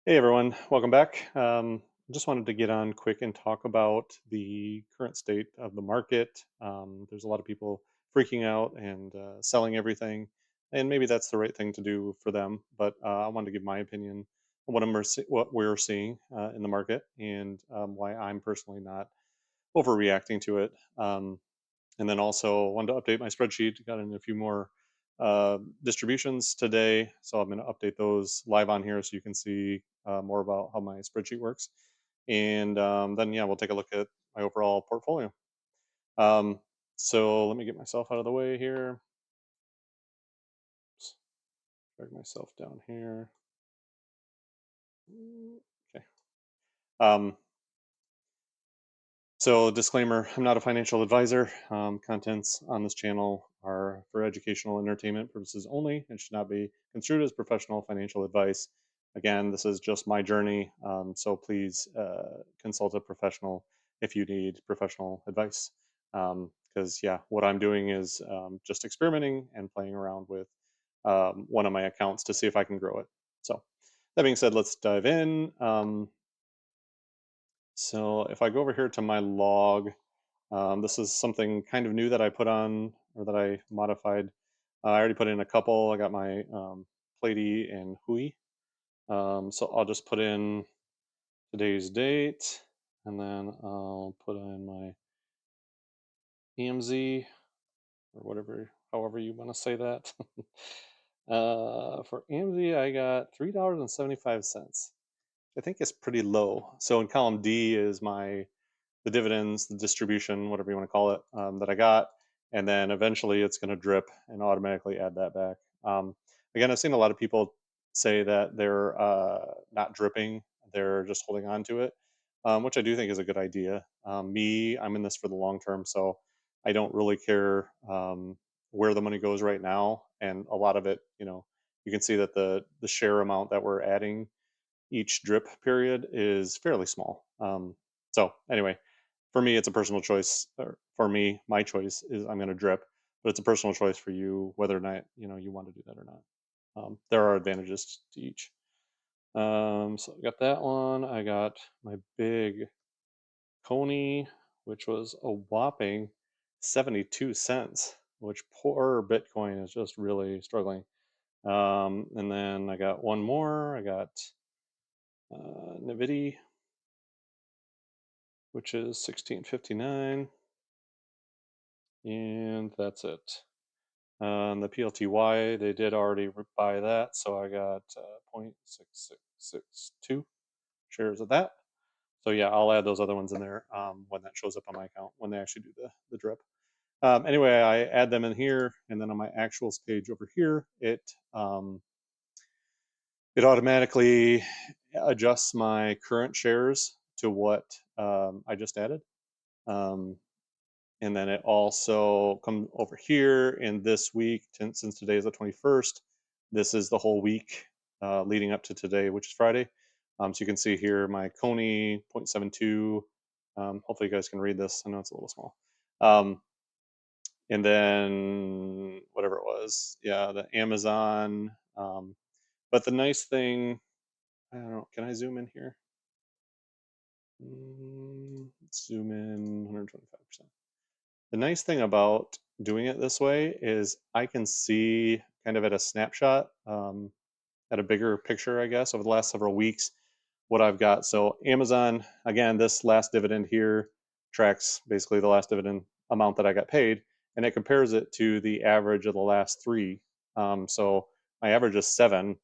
Hey everyone, welcome back. Just wanted to get on quick and talk about the current state of the market. There's a lot of people freaking out and selling everything, and maybe that's the right thing to do for them. But I wanted to give my opinion on what we're seeing in the market and why I'm personally not overreacting to it. And then also wanted to update my spreadsheet. Got in a few more distributions today, so I'm going to update those live on here so you can see more about how my spreadsheet works. And then yeah, we'll take a look at my overall portfolio. Um, so let me get myself out of the way here. Drag myself down here. Okay. Um, So, disclaimer, I'm not a financial advisor. Contents on this channel are for educational and entertainment purposes only and should not be construed as professional financial advice. Again, this is just my journey, so please consult a professional if you need professional advice. Because, yeah, what I'm doing is just experimenting and playing around with one of my accounts to see if I can grow it. So, that being said, let's dive in. So, if I go over here to my log, this is something kind of new that I put on or that I modified. I already put in a couple. I got my Platy and Hui. So I'll just put in today's date and then I'll put in my EMZ or whatever, however you want to say that. For EMZ, I got $3.75. I think it's pretty low. So in column D is the dividends, the distribution, whatever you want to call it, that I got, and then eventually it's going to drip and automatically add that back. Again, I've seen a lot of people say that they're not dripping; they're just holding on to it, which I do think is a good idea. I'm in this for the long term, so I don't really care where the money goes right now, and a lot of it, you can see that the share amount that we're adding each drip period is fairly small. So anyway, for me, it's a personal choice. Or for me, my choice is I'm going to drip, but it's a personal choice for you whether or not you want to do that or not. There are advantages to each. So I got that one. I got my big Coney, which was a whopping 72 cents, which poor Bitcoin is just really struggling. And then I got one more. I got Nvidia, which is 1659, and that's it. The PLTY, they did already buy that, so I got 0.6662 shares of that. So yeah, I'll add those other ones in there when that shows up on my account, when they actually do the drip. Anyway, I add them in here, and then on my actuals page over here, it automatically adjusts my current shares to what I just added. Um, And then it also come over here in this week, since today is the 21st, this is the whole week leading up to today, which is Friday. So you can see here my Coney 0.72. Hopefully you guys can read this. I know it's a little small. Um, and then whatever it was, yeah, the Amazon. But the nice thing, I don't know, can I zoom in here? Zoom in 125%. The nice thing about doing it this way is I can see kind of at a snapshot, at a bigger picture, I guess, over the last several weeks, what I've got. So Amazon, again, this last dividend here tracks basically the last dividend amount that I got paid, and it compares it to the average of the last three. So my average is 7,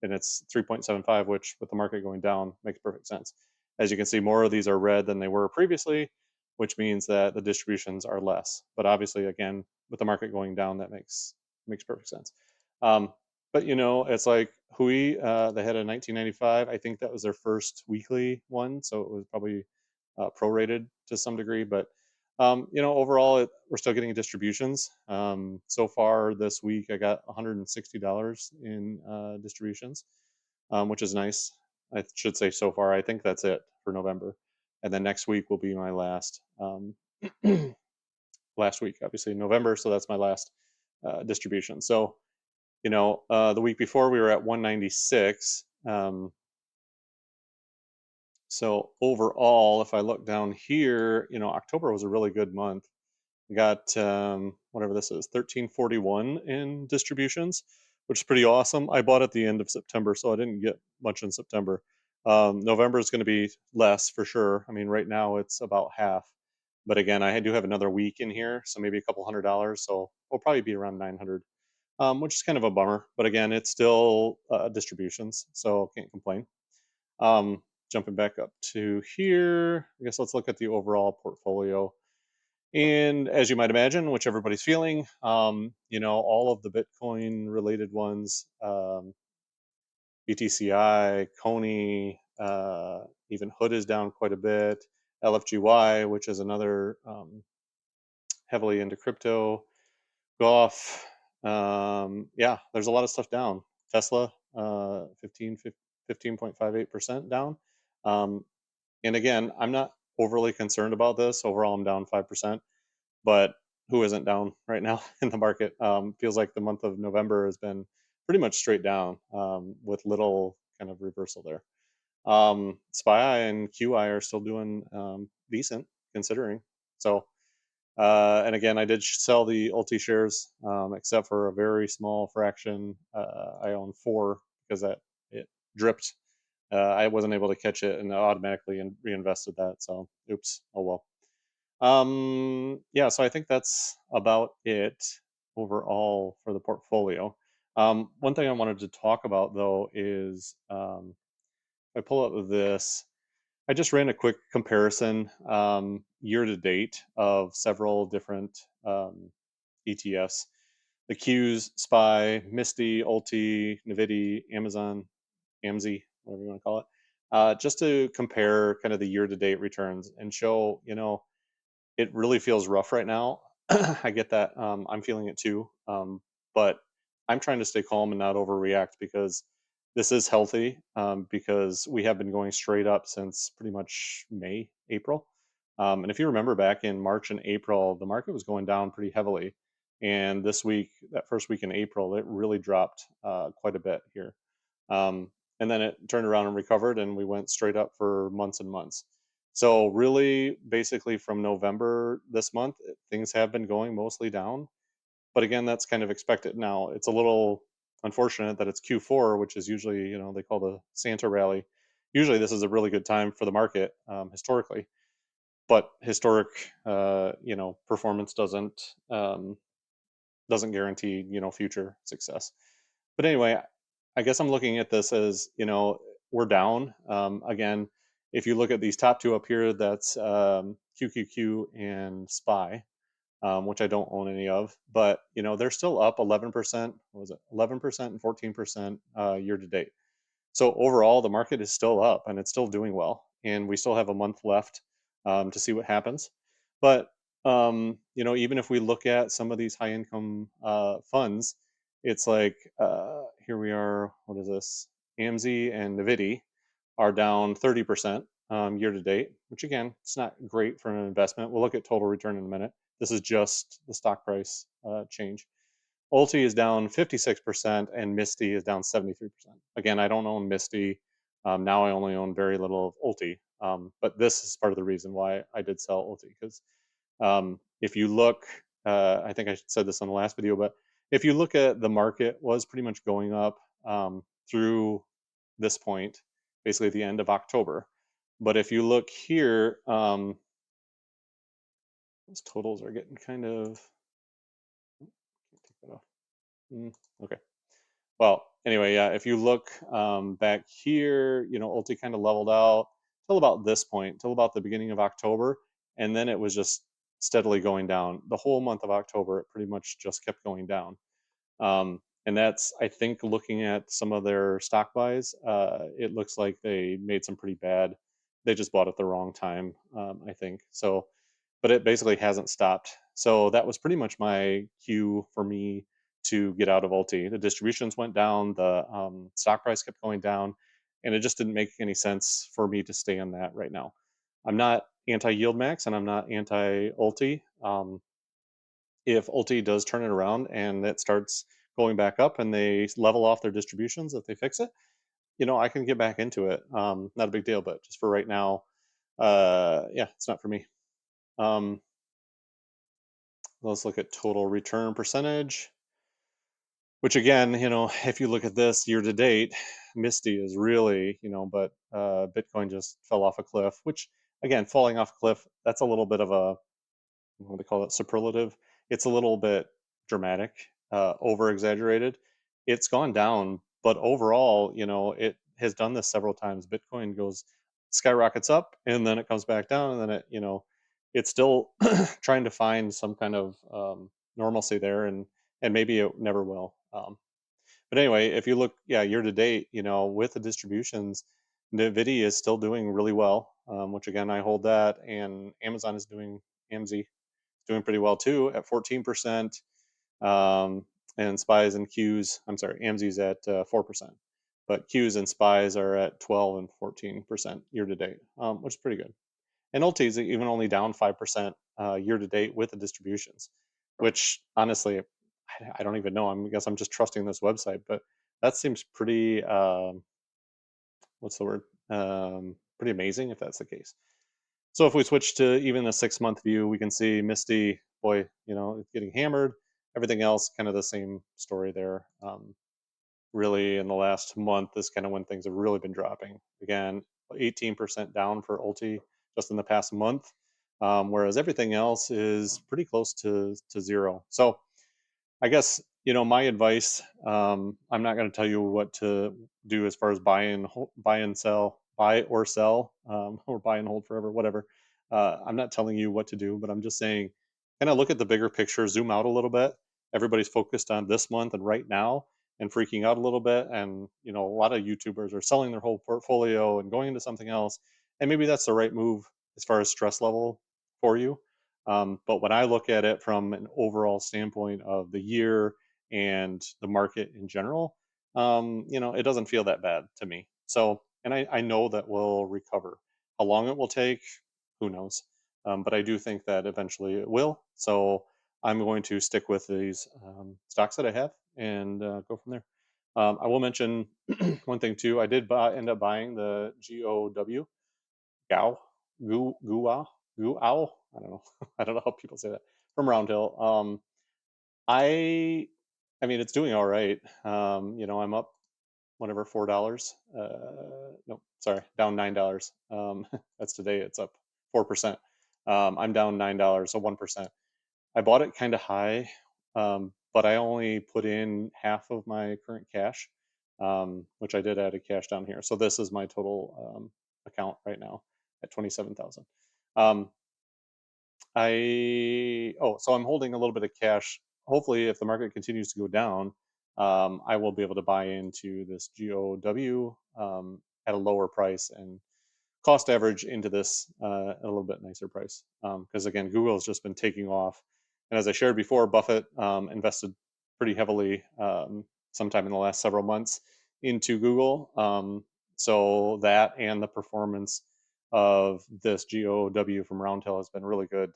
and it's 3.75, which with the market going down makes perfect sense. As you can see, more of these are red than they were previously, which means that the distributions are less. But obviously, again, with the market going down, that makes perfect sense. Um, but it's like Hui, they had a 1995. I think that was their first weekly one, so it was probably prorated to some degree. But overall, we're still getting distributions. So far this week, I got $160 in distributions, which is nice. I should say so far. I think that's it for November, and then next week will be my last last week, obviously November. So that's my last distribution. So the week before we were at 196. So overall, if I look down here, October was a really good month. We got whatever this is, 1341 in distributions, which is pretty awesome. I bought at the end of September, so I didn't get much in September. November is going to be less for sure. I mean, right now it's about half, but again, I do have another week in here, so maybe a couple $100. So we'll probably be around 900, which is kind of a bummer. But again, it's still distributions, so can't complain. Um, Jumping back up to here, I guess let's look at the overall portfolio. And as you might imagine, which everybody's feeling, all of the Bitcoin related ones, BTCI, Coney, even Hood is down quite a bit. LFGY, which is another heavily into crypto. Goff, yeah, there's a lot of stuff down. Tesla, 15.58% down. Um, and again, I'm not overly concerned about this. Overall, I'm down 5%, but who isn't down right now in the market? Feels like the month of November has been pretty much straight down, with little kind of reversal there. SPY and QI are still doing decent considering. So, and again, I did sell the Ulti shares, except for a very small fraction. I own four because that it dripped. I wasn't able to catch it and automatically reinvested that. So, oops. Oh well. Yeah, so I think that's about it overall for the portfolio. One thing I wanted to talk about though is, if I pull up this, I just ran a quick comparison, year to date of several different ETFs. The Qs, SPY, Misty, Ulti, Nvidia, Amazon, AMZI, whatever you want to call it, just to compare kind of the year to date returns and show, it really feels rough right now. I get that. I'm feeling it too. But I'm trying to stay calm and not overreact because this is healthy. Because we have been going straight up since pretty much May, April. And if you remember back in March and April, the market was going down pretty heavily. And this week, that first week in April, it really dropped quite a bit here. And then it turned around and recovered, and we went straight up for months and months. So really, basically from November this month, things have been going mostly down. But again, that's kind of expected. Now it's a little unfortunate that it's Q4, which is usually, they call the Santa rally. Usually, this is a really good time for the market, historically. But historic, performance doesn't guarantee, future success. But anyway, I guess I'm looking at this as, we're down. Again, if you look at these top two up here, that's QQQ and SPY, which I don't own any of, but they're still up 11%. What was it? 11% and 14% year to date. So overall, the market is still up and it's still doing well, and we still have a month left, to see what happens. But even if we look at some of these high income funds, it's like, here we are. What is this? AMZ and Nvidia are down 30% year to date, which again, it's not great for an investment. We'll look at total return in a minute. This is just the stock price change. Ulti is down 56% and Misty is down 73%. Again, I don't own Misty. Now I only own very little of Ulti. But this is part of the reason why I did sell Ulti, because if you look, I think I said this on the last video, but if you look at the market was pretty much going up through this point, basically the end of October. But if you look here, those totals are getting kind of, take that off. Okay. Well, anyway, yeah, if you look back here, Ulti kind of leveled out till about this point, till about the beginning of October. And then it was just steadily going down. The whole month of October, it pretty much just kept going down. And that's, I think, looking at some of their stock buys, it looks like they made some pretty bad. They just bought at the wrong time, I think. So, but it basically hasn't stopped. So that was pretty much my cue for me to get out of Ulti. The distributions went down, the stock price kept going down, and it just didn't make any sense for me to stay in that right now. I'm not anti yield max and I'm not anti Ulti. If Ulti does turn it around and it starts going back up and they level off their distributions, if they fix it, I can get back into it. Not a big deal, but just for right now, yeah, it's not for me. Um, let's look at total return percentage, which again, if you look at this year to date, Misty is really, but Bitcoin just fell off a cliff, which again, falling off a cliff, that's a little bit of a, what do they call it, superlative. It's a little bit dramatic, over exaggerated. It's gone down, but overall, it has done this several times. Bitcoin goes skyrockets up, and then it comes back down, and then it's still trying to find some kind of normalcy there, and maybe it never will. But anyway, if you look, yeah, year to date, with the distributions, Nvidia is still doing really well, which again I hold that, and Amazon is doing AMZ doing pretty well too at 14%. Um, and spies and Qs, I'm sorry, AMZ's at 4%, but Qs and spies are at 12 and 14% year to date, which is pretty good. And Ulti is even only down 5% year to date with the distributions, which honestly, I don't even know. I guess I'm just trusting this website, but that seems pretty, what's the word? Pretty amazing if that's the case. So if we switch to even a 6 month view, we can see Misty, boy, it's getting hammered. Everything else, kind of the same story there. Really, in the last month is kind of when things have really been dropping. Again, 18% down for Ulti just in the past month, whereas everything else is pretty close to zero. So I guess my advice. I'm not going to tell you what to do as far as buy and sell, buy or sell, or buy and hold forever, whatever. I'm not telling you what to do, but I'm just saying, kind of look at the bigger picture, zoom out a little bit. Everybody's focused on this month and right now, and freaking out a little bit. And a lot of YouTubers are selling their whole portfolio and going into something else, and maybe that's the right move as far as stress level for you. But when I look at it from an overall standpoint of the year and the market in general, it doesn't feel that bad to me. So, and I know that we'll recover. How long it will take, who knows? But I do think that eventually it will. So I'm going to stick with these stocks that I have and go from there. I will mention one thing too. I did end up buying the GOW Gao, Gua, Guao. I don't know. I don't know how people say that from Roundhill. I, I mean, it's doing all right. I'm up whatever $4. No, sorry, down $9. That's today. It's up 4%. I'm down $9, so 1%. I bought it kind of high, but I only put in half of my current cash, which I did add a cash down here. So this is my total account right now at 27,000. Um, so I'm holding a little bit of cash. Hopefully, if the market continues to go down, I will be able to buy into this GOW at a lower price and cost average into this at a little bit nicer price. Because again, Google has just been taking off, and as I shared before, Buffett invested pretty heavily sometime in the last several months into Google. So that and the performance of this GOW from Roundhill has been really good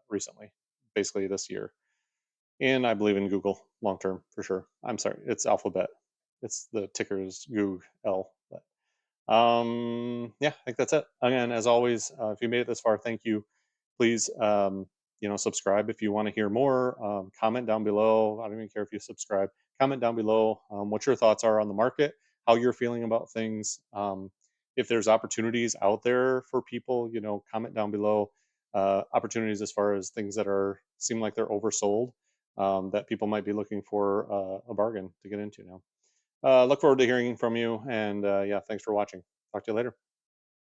recently, basically this year. And I believe in Google long term for sure. I'm sorry, it's Alphabet. It's the ticker is Google. Yeah, I think that's it. Again, as always, if you made it this far, thank you. Please, subscribe if you want to hear more. Comment down below. I don't even care if you subscribe. Comment down below what your thoughts are on the market, how you're feeling about things. If there's opportunities out there for people, comment down below. Opportunities as far as things that seem like they're oversold, that people might be looking for a bargain to get into now. Look forward to hearing from you. And yeah, thanks for watching. Talk to you later.